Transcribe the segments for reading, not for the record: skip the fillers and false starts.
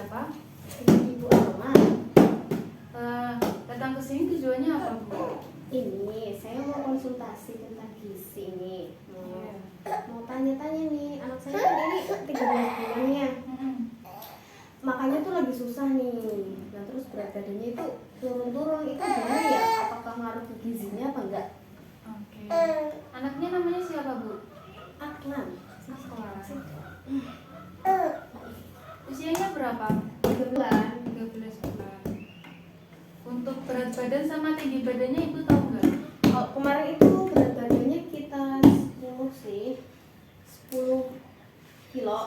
siapa? Ibu Alma. Datang ke sini tujuannya apa, Bu? Ini saya mau konsultasi tentang gizi nih. Mau tanya-tanya nih, anak saya kan ini 13 bulannya. Makanya tuh lagi susah nih. Nah terus berat badannya itu turun-turun, itu gimana ya? Apakah ngaruh ke gizinya apa enggak? Oke. Anaknya namanya siapa, Bu? Aklan. Aklan. Usianya berapa? 3 bulan. 13 bulan. Untuk berat badan sama tinggi badannya Ibu tahu nggak? Oh, kemarin itu berat badannya kita 10 sih. 10 kilo.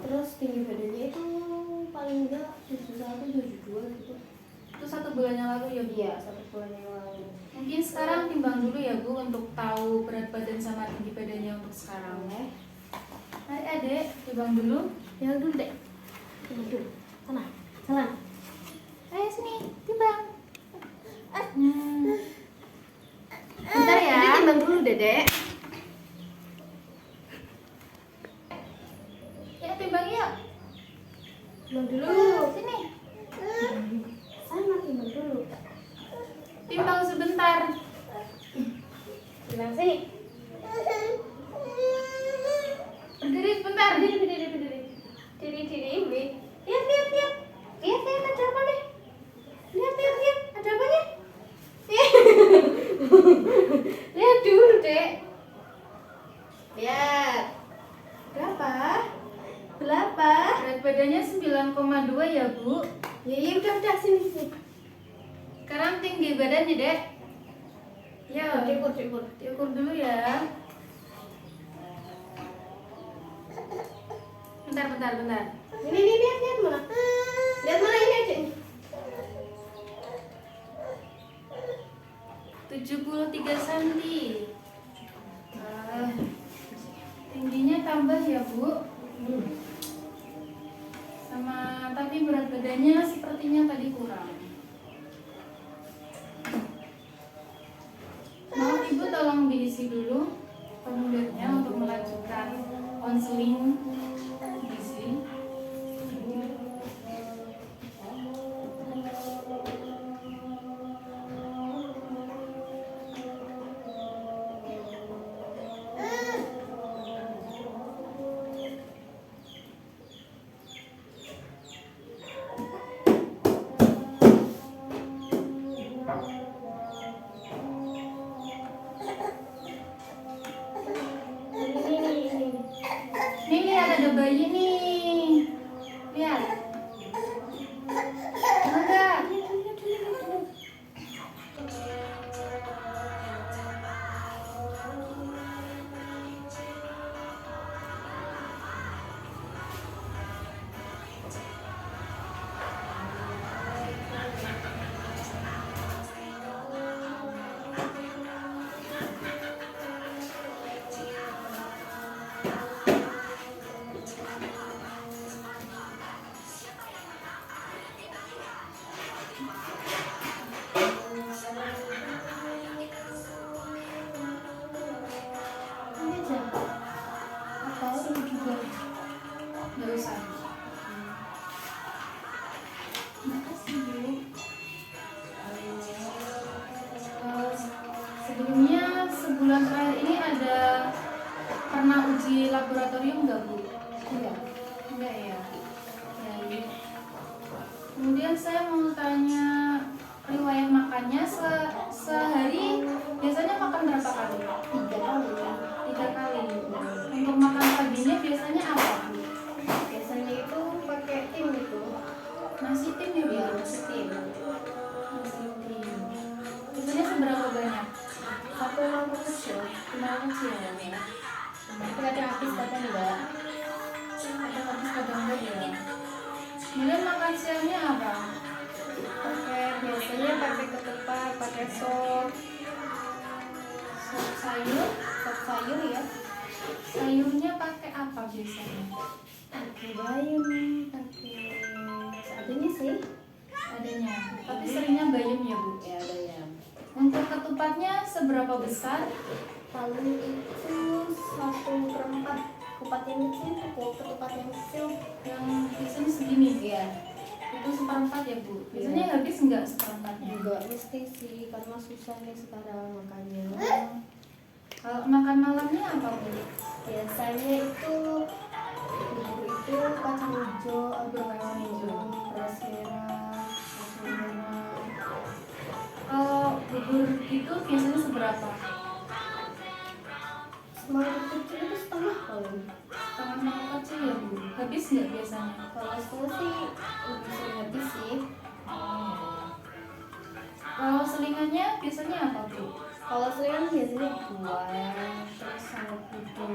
Terus tinggi badannya itu paling enggak 71, 72 gitu. Itu 1 bulan yang lalu ya, Bu? Iya, 1 bulan yang lalu. Mungkin sekarang timbang dulu ya, Bu, untuk tahu berat badan sama tinggi badannya untuk sekarang. Mari Adek, timbang dulu. Yang dulu dek. Timbang dulu. Sana, jalan. Ayo sini, timbang. Bentar ya. Jadi timbang dulu Dedek. Ya, timbang yuk. Timbang dulu. Sini. Sana timbang dulu. Timbang sebentar. Timbang sini. Berdiri sebentar. Berdiri. Diri. Lihat. Lihat ada apa nih? Lihat. Ada apa nih? Lihat dulu, Dek. Lihat. Berapa? Berat badannya 9,2 ya, Bu. Ya udah sini. Sekarang tinggi badannya, Dek. Ya, Diukur. diukur dulu ya. Bentar. Ini lihat mana? Lihat mana ini aja. 73 cm. Tingginya tambah ya, Bu. Tapi berat badannya sepertinya tadi kurang. Maaf Ibu, tolong diisi dulu formulirnya untuk melanjutkan konseling gizi. Nih lihat ada bayi nih. Lihat. Enggak. Ini aja. Atau ini juga. Nggak usah. Makasih, Bu. Sebelumnya sebulan terakhir ini ada pernah uji laboratorium nggak, Bu? Enggak ya. Baik. Kemudian saya mau tanya riwayat makannya sehari biasanya makan berapa kali? 3 kali. 3 kali. Untuk makan paginya biasanya apa, Bu? Biasanya itu pakai tim itu. Nasi tim ya, Bu? Nasi tim. Nasi tim. Biasanya seberapa banyak? 1 mangkok kecil. Cuma kecil ya. Tapi kadang habis kadang enggak. Kadang habis kadang enggak ya. Kemudian makan siangnya apa? Biasanya pakai ketupat, pakai sop Sayur. sayur ya. Sayurnya pakai apa biasanya? Pakai bayam, pakai seadanya sih. Adanya. Tapi seringnya bayam ya, Bu? Ya bayam. Untuk ketupatnya seberapa besar? Paling itu 1/4 kupat yang kecil, ketupat yang kecil. Yang biasanya segini. Iya. 1 seperempat ya Bu? Biasanya habis nggak seperempatnya? Enggak mesti sih, karena susah nih sekarang makannya. Kalau makan malamnya apa Bu? Biasanya itu bubur itu kacang hijau, Kacang hijau. beras merah, kacang merah. Kalau bubur itu biasanya seberapa? Semangkuk kecil itu setengah paling. Setengah mangkok kecil ya Bu? Habis nggak biasanya? Kalau setengah sih lebih sering habis sih. Kalau selingannya biasanya apa Bu? Kalau selingan biasanya buah, terus sama puding,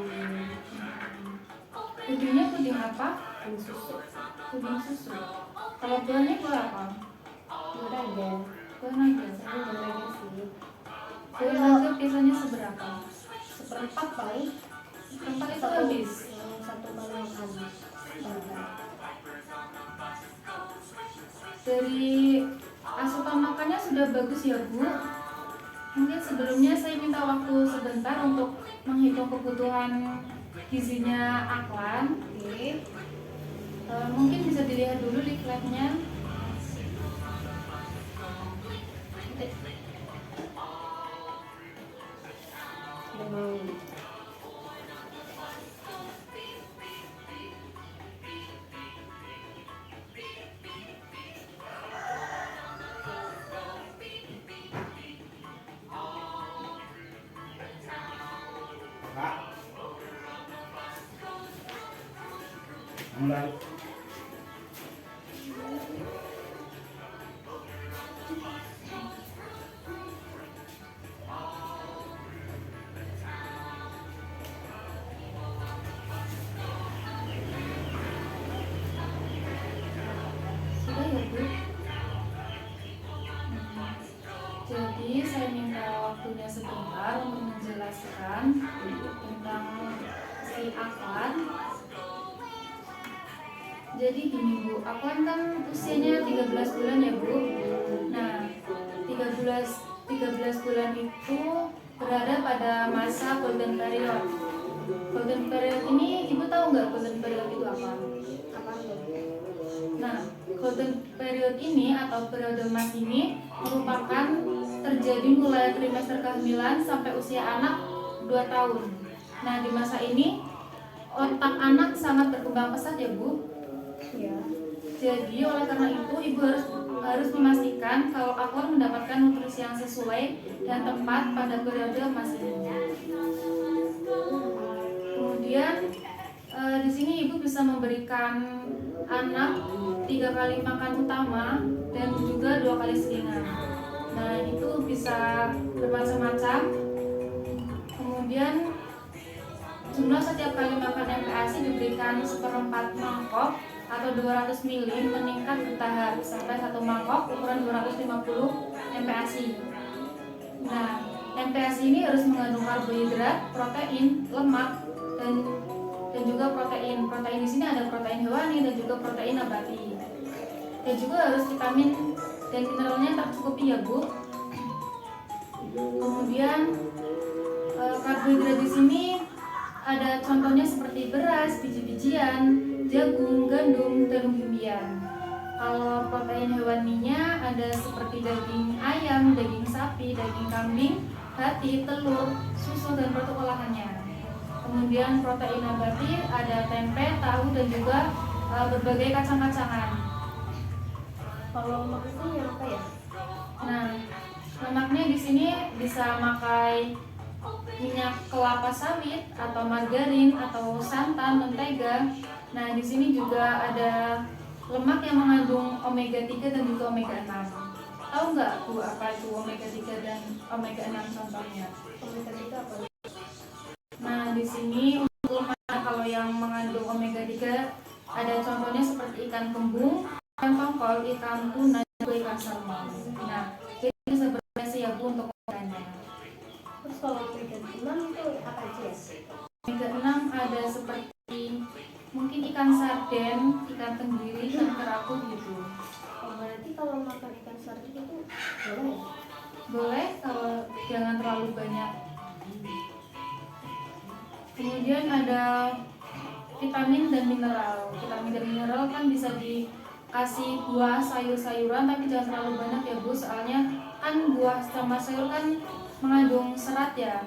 Pudingnya puding apa? puding susu, Puding susu. Kalau buahnya buah apa? buah naga. Buah naga. Saya buah naga sih. Buah naga biasanya seberapa? Seperempat paling. Tempat itu habis. Satu kali makan. Sebentar. Dari asupan makannya sudah bagus ya Bu. Mungkin sebelumnya saya minta waktu sebentar untuk menghitung kebutuhan gizinya Aklan. Oke. Mungkin bisa dilihat dulu leafletnya. Memang. Mulai. Sudah ya Bu. Jadi saya minta waktunya sebentar untuk menjelaskan tentang si Aklan. Jadi gini Bu, Aklan kan usianya 13 bulan ya Bu. Nah, 13 bulan itu berada pada masa golden period. Golden period ini Ibu tahu nggak golden period itu apa? Apa tuh? Nah, golden period ini atau periode emas ini merupakan terjadi mulai trimester kehamilan sampai usia anak 2 tahun. Nah, di masa ini otak anak sangat berkembang pesat ya Bu. Ya. Jadi oleh karena itu Ibu harus memastikan kalau Aklan mendapatkan nutrisi yang sesuai dan tepat pada periode emas ini. Kemudian di sini Ibu bisa memberikan anak 3 kali makan utama dan juga 2 kali selingan. Nah, itu bisa bermacam-macam. Kemudian jumlah setiap kali makan MPASI diberikan seperempat mangkok atau 200 ml meningkat bertahap sampai 1 mangkok ukuran 250 MPASI. Nah, MPASI ini harus mengandung karbohidrat, protein, lemak, dan juga protein. Protein di sini ada protein hewani dan juga protein nabati. Dan juga harus vitamin dan mineralnya tercukupi ya Bu. Kemudian karbohidrat di sini ada contohnya seperti beras, biji-bijian, jagung, gandum, dan umbi-umbian. Kalau protein hewaninya ada seperti daging ayam, daging sapi, daging kambing, hati, telur, susu, dan produk olahannya. Kemudian protein nabati ada tempe, tahu, dan juga berbagai kacang-kacangan. Kalau lemak itu yang apa ya? Nah, lemaknya di sini bisa pakai minyak kelapa sawit atau margarin atau santan, mentega. Nah, di sini juga ada lemak yang mengandung omega 3 dan juga omega 6. Tahu nggak Bu apa itu omega 3 dan omega 6 contohnya? Omega 3 apa? Nah, di sini untuk lemak kalau yang mengandung omega 3 ada contohnya seperti ikan kembung, ikan tongkol, ikan tuna, dan juga ikan salmon. Nah, jadi bisa bervariasi ya Bu untuk makannya. Terus kalau omega 6 itu apa aja ya? Omega 6 ada seperti mungkin ikan sarden, ikan tenggiri, ikan kerapu gitu. Oh, berarti kalau makan ikan sarden itu boleh ya? Boleh kalau jangan terlalu banyak. Kemudian ada vitamin dan mineral. Vitamin dan mineral kan bisa kasih buah sayur-sayuran, tapi jangan terlalu banyak ya Bu, soalnya kan buah sama sayur kan mengandung serat ya.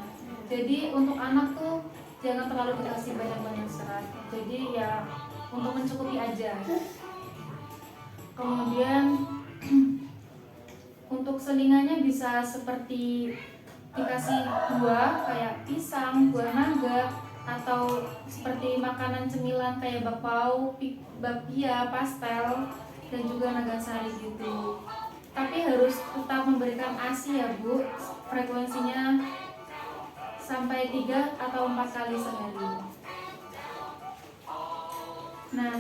Jadi untuk anak tuh jangan terlalu dikasih banyak-banyak serat, jadi ya untuk mencukupi aja. Kemudian untuk selingannya bisa seperti dikasih buah kayak pisang, buah naga, atau seperti makanan cemilan kayak bakpao, bapia, pastel, dan juga naga sari gitu. Tapi harus tetap memberikan ASI ya Bu, frekuensinya sampai 3 atau 4 kali sehari. Nah,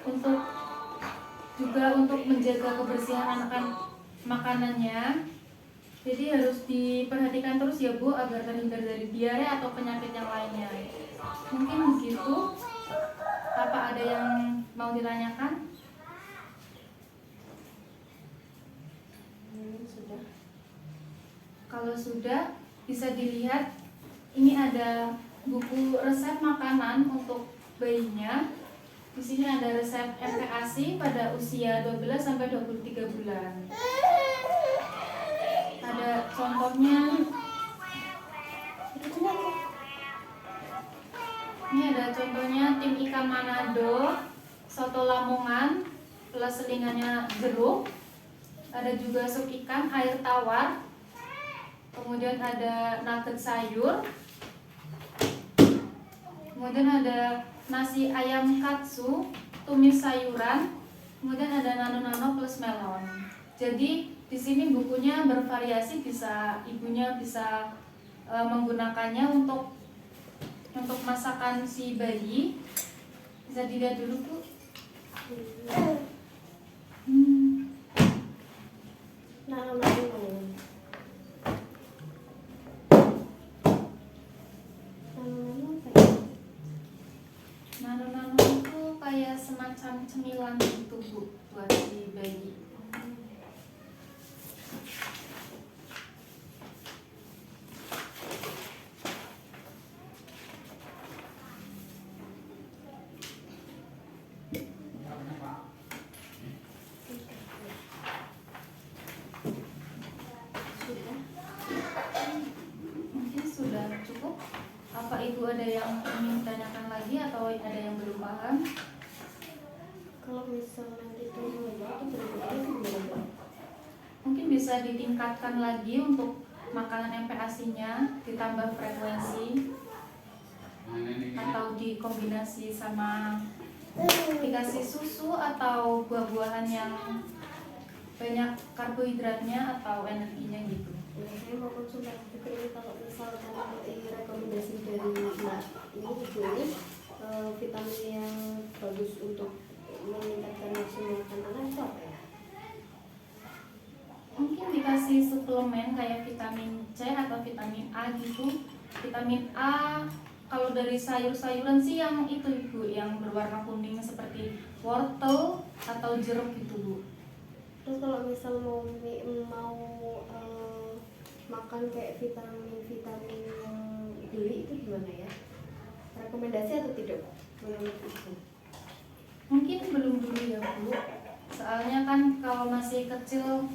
untuk menjaga kebersihan anak-anak makanannya, jadi harus diperhatikan terus ya Bu, agar terhindar dari diare atau penyakit yang lainnya. Mungkin begitu. Apa ada yang mau ditanyakan? Sudah. Kalau sudah, bisa dilihat ini ada buku resep makanan untuk bayinya. Di sini ada resep MPASI pada usia 12 sampai 23 bulan. Ada contohnya. Ini ada contohnya tim ikan Manado, soto Lamongan, plus selingannya jeruk. Ada juga sup ikan air tawar. Kemudian ada nugget sayur. Kemudian ada nasi ayam katsu, tumis sayuran. Kemudian ada nano-nano plus melon. Jadi di sini bukunya bervariasi, ibunya bisa menggunakannya untuk masakan si bayi. Bisa dilihat dulu Bu. Nano-nano itu kayak semacam cemilan gitu Bu, buat si bayi. Mungkin sudah cukup. Apa Ibu ada yang ingin tanyakan lagi atau ada yang belum paham? Kalau misalnya nanti turun itu berikutnya gimana? Mungkin bisa ditingkatkan lagi untuk makanan MPASI-nya, ditambah frekuensi atau dikombinasi sama dikasih susu atau buah-buahan yang banyak karbohidratnya atau energinya gitu. Saya mau konsultasi juga ini, kalau misalkan rekomendasi dari Mbak ini Ibu ini vitamin yang bagus untuk meningkatkan nafsu makan anak itu apa ya? Mungkin dikasih suplemen kayak vitamin C atau vitamin A gitu. Vitamin A kalau dari sayur-sayuran sih yang itu Ibu, yang berwarna kuning seperti wortel atau jeruk gitu Bu. Terus kalau misal mau makan kayak vitamin yang beli itu gimana ya? Rekomendasi atau tidak menurut Ibu? Mungkin belum dulu ya Bu. Soalnya kan kalau masih kecil